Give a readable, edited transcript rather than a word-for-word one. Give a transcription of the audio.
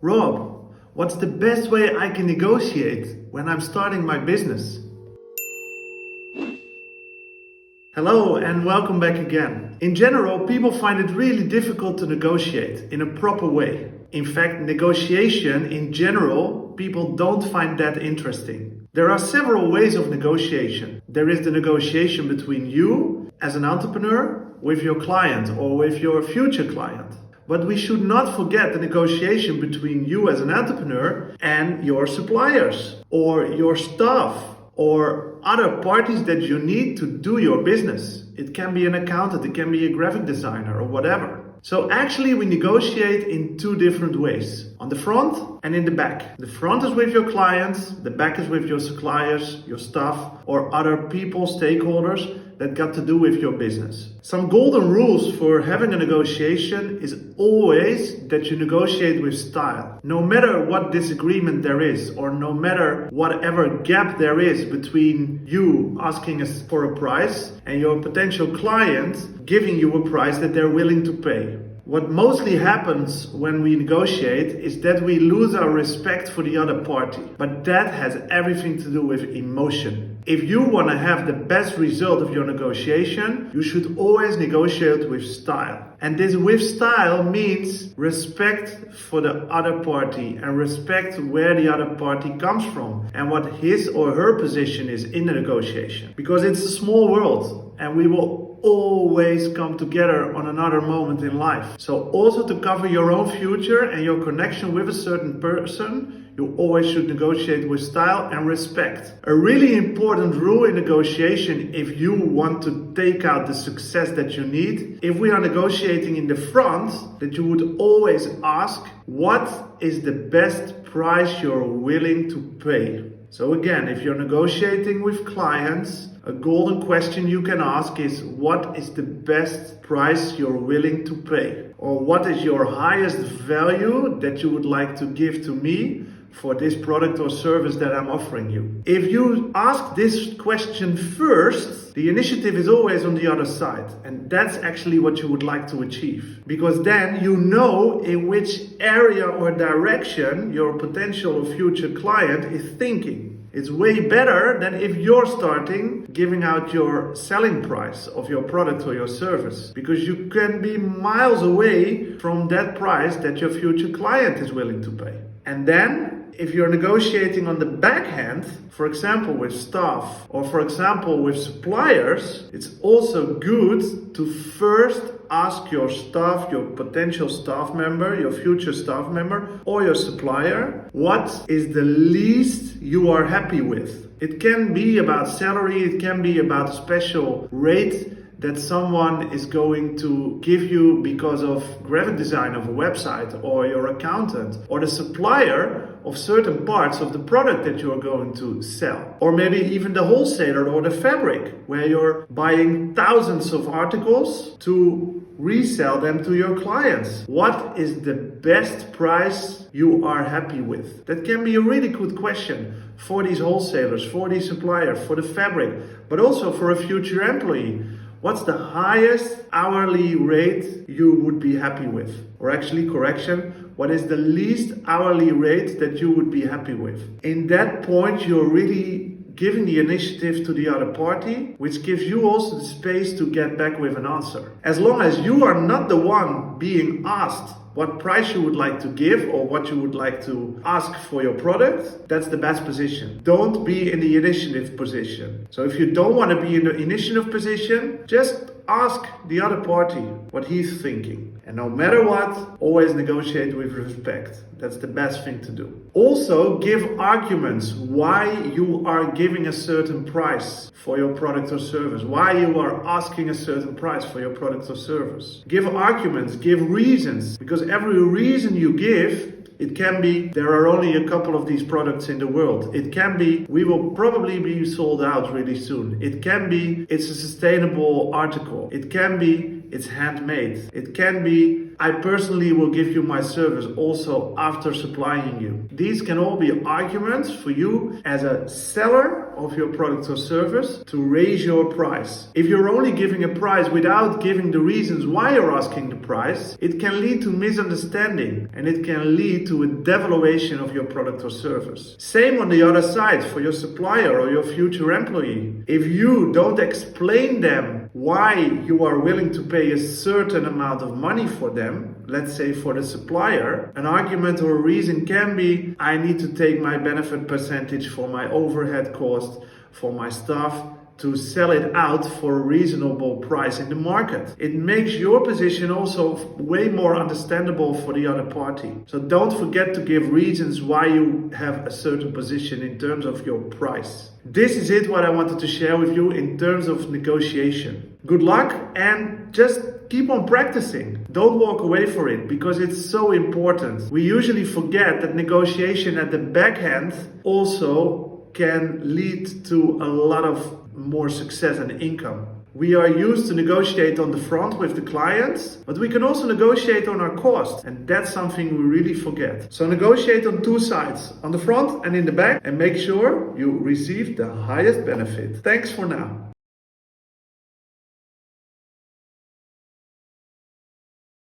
Rob, what's the best way I can negotiate when I'm starting my business? Hello and welcome back again. In general, people find it really difficult to negotiate in a proper way. In fact, negotiation in general, people don't find that interesting. There are several ways of negotiation. There is the negotiation between you as an entrepreneur with your client or with your future client. But we should not forget the negotiation between you as an entrepreneur and your suppliers or your staff or other parties that you need to do your business. It can be an accountant, it can be a graphic designer or whatever. So actually we negotiate in two different ways, on the front and in the back. The front is with your clients, the back is with your suppliers, your staff or other people, stakeholders that got to do with your business. Some golden rules for having a negotiation is always that you negotiate with style. No matter what disagreement there is or no matter whatever gap there is between you asking us for a price and your potential client giving you a price that they're willing to pay. What mostly happens when we negotiate is that we lose our respect for the other party. But that has everything to do with emotion. If you want to have the best result of your negotiation, you should always negotiate with style. And this with style means respect for the other party and respect where the other party comes from and what his or her position is in the negotiation. Because it's a small world and we will always come together on another moment in life. So also to cover your own future and your connection with a certain person, you always should negotiate with style and respect. A really important rule in negotiation, if you want to take out the success that you need, if we are negotiating in the front, that you would always ask, what is the best price you're willing to pay? So again, if you're negotiating with clients, a golden question you can ask is, what is the best price you're willing to pay? Or what is your highest value that you would like to give to me for this product or service that I'm offering you? If you ask this question first, the initiative is always on the other side. And that's actually what you would like to achieve. Because then you know in which area or direction your potential or future client is thinking. It's way better than if you're starting giving out your selling price of your product or your service, because you can be miles away from that price that your future client is willing to pay. And then if you're negotiating on the backhand, for example with staff or for example with suppliers, it's also good to first ask your staff, your potential staff member, your future staff member or your supplier, what is the least you are happy with? It can be about salary, it can be about a special rate that someone is going to give you because of graphic design of a website or your accountant or the supplier of certain parts of the product that you are going to sell. Or maybe even the wholesaler or the fabric where you're buying thousands of articles to resell them to your clients. What is the best price you are happy with? That can be a really good question for these wholesalers, for these suppliers, for the fabric, but also for a future employee. What's the highest hourly rate you would be happy with? Or actually, correction, what is the least hourly rate that you would be happy with? In that point, you're really giving the initiative to the other party, which gives you also the space to get back with an answer. As long as you are not the one being asked what price you would like to give or what you would like to ask for your product, that's the best position. Don't be in the initiative position. So if you don't want to be in the initiative position, just ask the other party what he's thinking. And no matter what, always negotiate with respect. That's the best thing to do. Also, give arguments why you are giving a certain price for your product or service, why you are asking a certain price for your product or service. Give arguments, give reasons, because every reason you give, it can be, there are only a couple of these products in the world. It can be, we will probably be sold out really soon. It can be, it's a sustainable article. It can be, it's handmade. It can be, I personally will give you my service also after supplying you. These can all be arguments for you as a seller of your product or service to raise your price. If you're only giving a price without giving the reasons why you're asking the price, it can lead to misunderstanding and it can lead to a devaluation of your product or service. Same on the other side for your supplier or your future employee. If you don't explain them why you are willing to pay a certain amount of money for them, let's say for the supplier, an argument or a reason can be, I need to take my benefit percentage for my overhead cost, for my staff, to sell it out for a reasonable price in the market. It makes your position also way more understandable for the other party. So don't forget to give reasons why you have a certain position in terms of your price. This is it what I wanted to share with you in terms of negotiation. Good luck and just keep on practicing. Don't walk away from it because it's so important. We usually forget that negotiation at the back end also can lead to a lot of more success and income. We are used to negotiate on the front with the clients, but we can also negotiate on our cost, and that's something we really forget. So negotiate on two sides, on the front and in the back, and make sure you receive the highest benefit. Thanks for now.